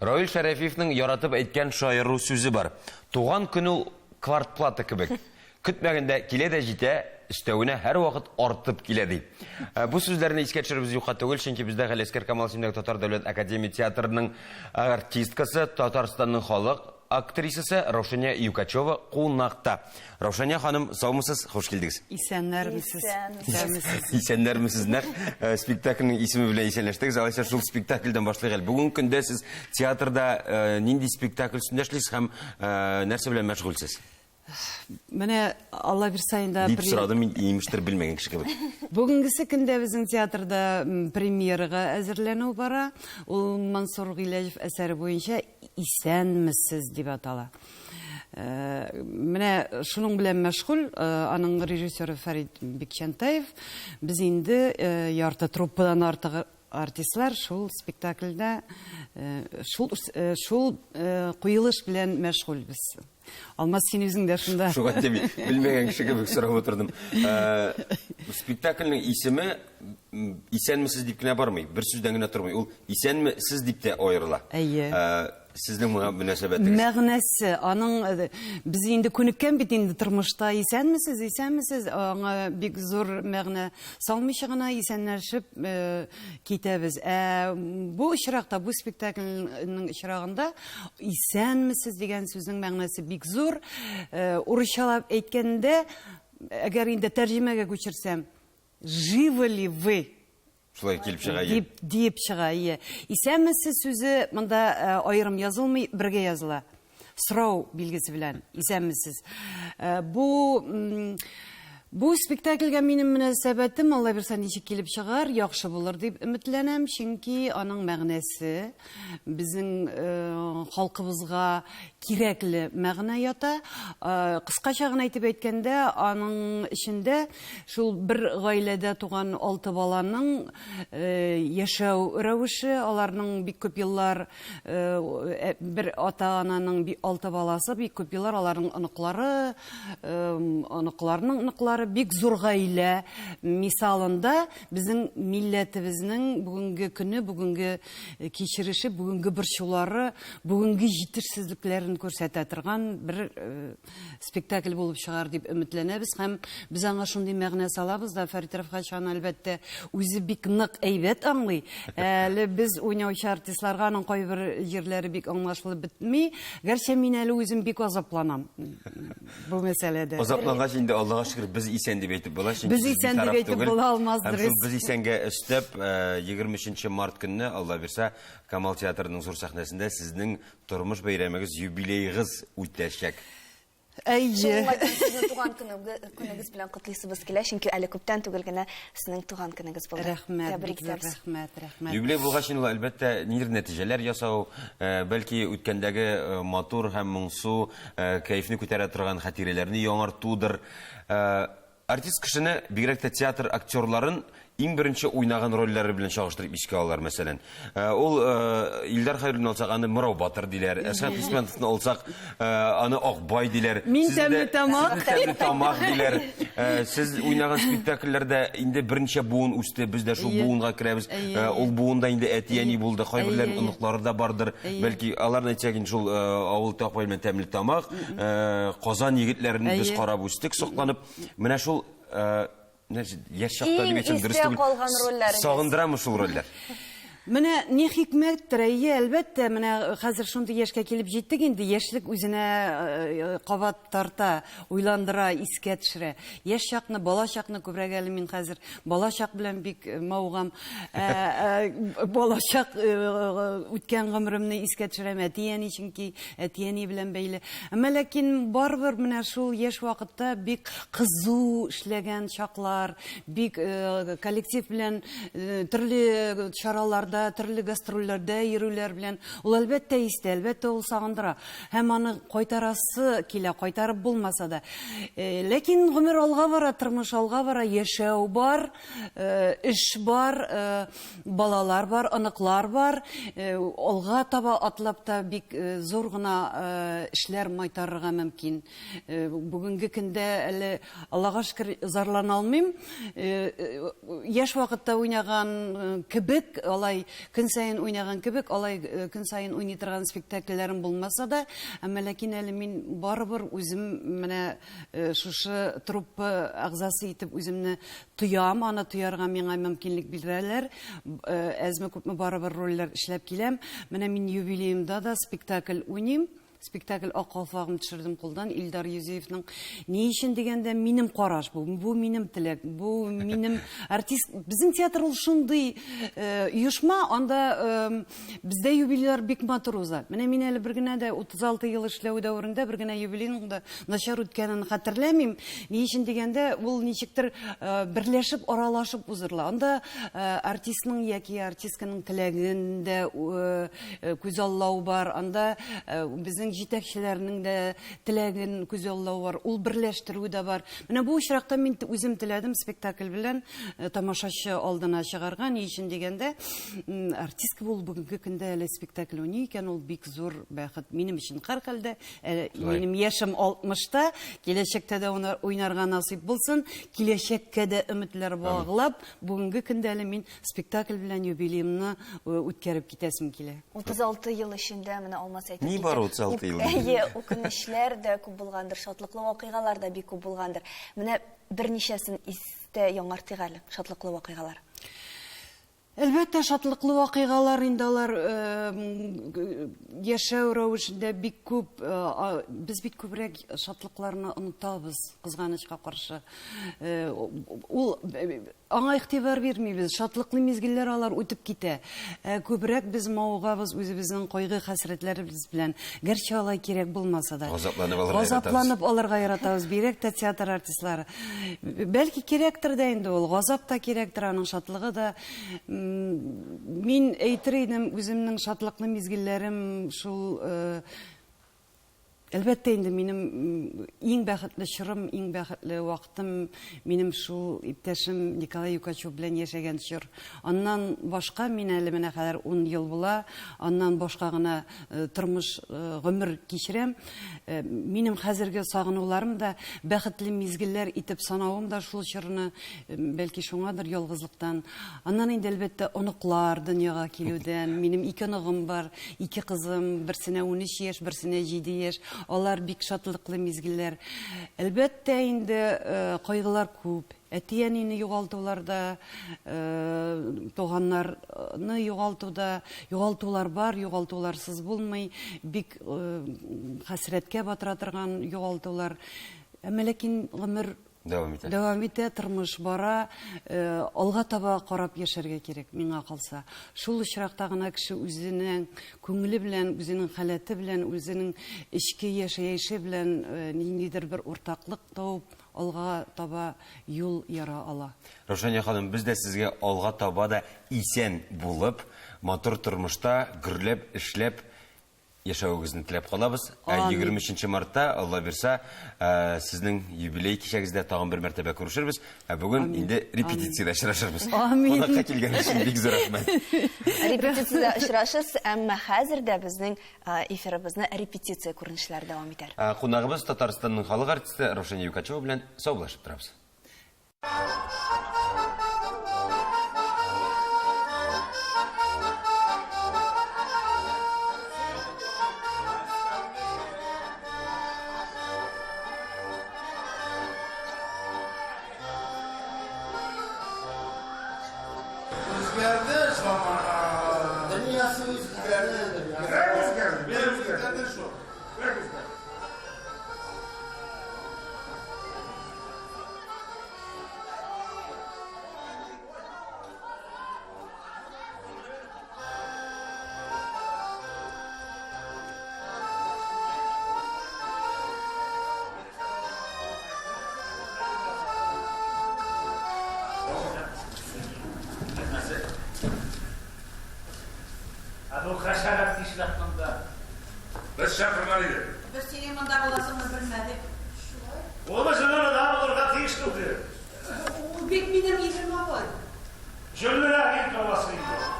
Равил Шәрәфиевнең яратып әйткән шаяру сүзе бар. Туган көне квартплата кебек. Көтмәгәндә килә дә җитә, өстәвенә һәр вакыт артып килә ди. Бу сүзләрне искә төшеребез юкка түгел, чөнки бездә Галиәскәр Камал исемендәге Татар дәүләт академия театрының артисткасы, Татарстанның халык актрисасы Раушания Юкачева кунакта. Раушания ханым, саумысыз, хош килдегез. Исәннәрмесез. Исәннәрмесез. Спектакльнең исеме белән исәнләштек. Алайса шул спектакльдән башлыйк. Бүген көндә сез театрда нинди спектакль өстендә эшлисез һәм нәрсә белән мәшгульсез? Менә Алла бирсәйндә дип сорадым, мин имештер белмәгән кеше кебек. Бүгенгесе көндә безнең театрда премьерага әзерләнү бара. Ул Мансур Гыйләҗев әсәре буенча Исәнмесез дип атала. Менә шуның белән мәшгуль, аның режиссеры Фәрит Бикчәнтаев. Без инде ярты труппадан артык артистлар шул спектакльдә шул куелыш белән мәшгульбез. Алмаз, син үзең дә шунда. Шуга дип белмәгән кеше кебек сорап отырдым. Спектакльнең исеме Исәнмесез дип кенә бармый, бер сүздән генә тормый. Ул Исәнмесез дип тә аерыла. Сезнең мөнәсәбәтегез? Мәгънәсе, аның без инде күнеккән бит инде тормышта исәнмесез, аңа бик зур мәгънә салмыйча гына исәнләшеп китәбез. Бу очракта, бу спектакльнең очрагында Исәнмесез дигән сүзнең мәгънәсе бик зур. Урысчалап әйткәндә, әгәр инде тәрҗемәгә күчерсәм, живы ли вы? Шулай килеп чыга. Дип чыга. Исәнмесез сүзе монда аерым язылмый, бергә языла. Сорау билгесе белән исәнмесез. Бу спектакльгә минем мөнәсәбәтем, Алла бирсә, ничек килеп чыгар, яхшы булыр дип өметләнәм, чөнки аның мәгънәсе безнең халкыбызга кирәкле мәгънә ята. Кыскача гына әйтеп әйткәндә, аның эчендә шул бер гаиләдә туган 6 баланың яшәү рәвеше, аларның бик күп еллар, бер ата-ананың 6 баласы, бик күп еллар аларның оныклары, оныкларның оныклары бик зур гаилә мисалында безнең милләтебезнең бүгенге көне, бүгенге кичерише, бүгенге борчулары, бүгенге җитешсезлекләрен күрсәтә торган бер спектакль булып чыгар дип өметләнәбез һәм без аңа шундый мәгънә салабыз да. Фәрит Рафкатшан әлбәттә үзе бик нык әйбәт аңлый. Әле без уйнаучы артистларга аның кайбер җирләре бик аңлашылып бетми. Гәрчә мин әле үзем бик азапланам бу мәсьәләдә. Азаплангач инде Аллага шөкер без исән дип әйтеп була. Без исән дип әйтеп була алмаздыр. Без исәнгә өстәп 23 март көнне, Алла бирсә, Камал театрының зур сәхнәсендә сезнең тормыш бәйрәмегез, юбилейгыз үтәчәк. Сезнең туган көнегез белән котлыйсыбыз килә, чөнки әле күптән түгел генә сезнең туган көнегез булды. Рәхмәт. Юбилей булгач инде әлбәттә нидер нәтиҗәләр ясау, бәлки үткәндәге матур һәм моңсу кайфны күтәрә торган хатирәләрне яңартудыр. Артист кешене, бигрәк тә театр актерларын иң беренче уйнаган рольләре белән чагыштырып искә алалар, мәсәлән. Ул Илдар Хәйруллин алсак, аны Мырау Батыр диләр. Әсгать Исмәтовны алсак, аны Акбай диләр. Мин тәмле тамак диләр. Сез уйнаган спектакльләрдә инде беренче буын үсте, без дә шул буынга керәбез. Ул буында инде әти-әни булды, кайберләр оныклары да бардыр. Бәлки аларны әйтсәк, шул авыл Акбай белән тәмле тамак, Казан егетләрен без карап үстек, сокланып. Менә шул яшь чакта дип әйтсәм дөрес түгел. Сагындырамы шул рольләр? Менә ни хикмәттер, әлбәттә, менә хәзер шундый яшькә килеп җиттек инде, яшьлек үзенә кабат тарта, уйландыра, искә төшерә. Яшь чакны, бала чакны күбрәк әле мин хәзер бала чак белән бик мавыгам. Бала чак үткән гомремне искә төшерәм, әти-әни, чөнки әти-әни белән бәйле. Әмма ләкин барбер менә шул яшь вакытта бик кызу эшләгән чаклар, бик коллектив белән төрле чараларда, төрле гастрольләрдә йөрүләр белән ул әлбәттә истә, әлбәттә ул сагындыра. Һәм аны кайтарасы килә, кайтарып булмаса да. Ләкин гомер алга бара, тормыш алга бара, яшәү бар, эш бар, балалар бар, оныклар бар. Алга таба атлап та бик зур гына эшләр майтарырга мөмкин. Бүгенге көндә әле Аллага шөкер зарлана алмыйм. Яшь вакытта уйнаган кебек, алай алай көн сайын уйнаган кебек, алай көн сайын уйный торган спектакльләрем булмаса да, әмма ләкин әле мин барыбер үзем менә шушы труппа агзасы итеп үземне тоям, аны тоярга миңа мөмкинлек бирәләр. Әзме күпме барыбер рольләр эшләп киләм. Менә мин юбилеемда да спектакль уйныйм. Спектакль ак калфагым төшердем кулдан. Илдар Юзеевның ни өчен дигәндә минем караш бу. Бу минем теләк. Бу минем артист. Безнең театр ул шундый оешма, анда бездә юбилейлар бик матур уза. Менә мин әле бер генә дә 36 ел эшләү дәверендә бер генә юбилейның да начар үткәнен хәтерләмим. Ни өчен дигәндә ул ничектер берләшеп, аралашып узырла. Анда артистның яки артистканың теләгендә күзаллау бар. Анда безнең җитәкчеләрнең дә теләген күзаллау бар, ул берләштерү дә бар. Менә бу очракта мин үзем теләдем спектакль белән тамашачы алдына чыгарга. Ни өчен дигәндә, артистка бул бүгенге көндә әле спектакль уйный икән, ул бик зур бәхет минем өчен. Һәрхәлдә минем яшем 60-та, киләчәктә дә уйнарга насыйп булсын, киләчәккә дә өметләр баглап, бүгенге көндә әле мин спектакль белән юбилеемны үткәреп китәсем килә. 36 ел эчендә менә алмас әйтеп. Ни бар 36 ел? Үкенечләр дә күп булгандыр, шатлыклы вакыйгалар да бик күп булгандыр. Менә берничәсен истә яңартыйк әле, шатлыклы вакыйгалар. Әлбәттә, шатлыклы вакыйгалар инде алар яшәү рәвешендә бик күп, без бит күбрәк шатлыкларны онытабыз, кызганычка каршы. Ул аңа игътибар бирмибез, шатлыклы мизгелләр алар үтеп китә. Күбрәк без маугабыз үзебезнең кайгы хәсрәтләребез белән, гәрчә алай кирәк булмаса да. Газапланып алырга яратабыз, бирәк тә театр артистлары. Бәлки кирәктер дә инде ул, газап та кирәктер, аның шатлыгы да. Мин әйтер идем, үземнең шатлыклы мизгелләрем шул әлбәттә инде минем иң бәхетле чорым, иң бәхетле вакытым минем шул иптәшем Николай Юкачев белән яшәгән чор. Аннан башка мин әле менә хәзер 10 ел була, аннан башка гына тормыш гомер кичерәм. Минем хәзерге сагынуларым да бәхетле мизгелләр итеп санавым да шул чорны, бәлки шуңадыр ялгызлыктан. Аннан инде әлбәттә оныклар дөньяга килүдән. Минем 2 оныгым бар, 2 кызым, берсенә 13 яшь, берсенә 7 яшь. Алар бик шатлыклы мизгелләр. Әлбәттә инде кайгылар күп. Әти-әнине югалтуларда, туганнарны югалтуда, югалтулар бар, югалтуларсыз булмый, бик хәсрәткә батыра торган югалтулар. Әмма ләкин гомер дәвам итә, тормыш бара, алга таба карап яшәргә кирәк, миңа калса. Шул очракта гына кеше үзенең күңеле белән, үзенең халаты белән, үзенең ички яшәеше белән ниндидер бер уртаклык тауып, алга таба юл яра ала. Рошания ханым, без дә сезгә алга таба да исән булып, матур тормышта гөрләп, эшләп яшәвегезне теләп калабыз. 23 мартта, Алла бирсә, сезнең юбилей кичәгездә тагын бер мәртәбә күрешербез. Бүген инде репетициядә очрашырбыз. Кунакка килгән өчен бик зур рәхмәт. Репетициядә очрашырбыз, әмма хәзер дә безнең эфирыбызны репетиция күренешләре дәвам итәр. Кунагыбыз Татарстанның халык артисты Рошания Юкачева белән саубуллашып торабыз. Haşerat işletmende. Biz şakırmalıydı. Biz senin manda olasını bilmedik. Oğlum sen öyle daha olur katı iş kıldı. O bek benim yerim var. Jönlere git kavasıydı.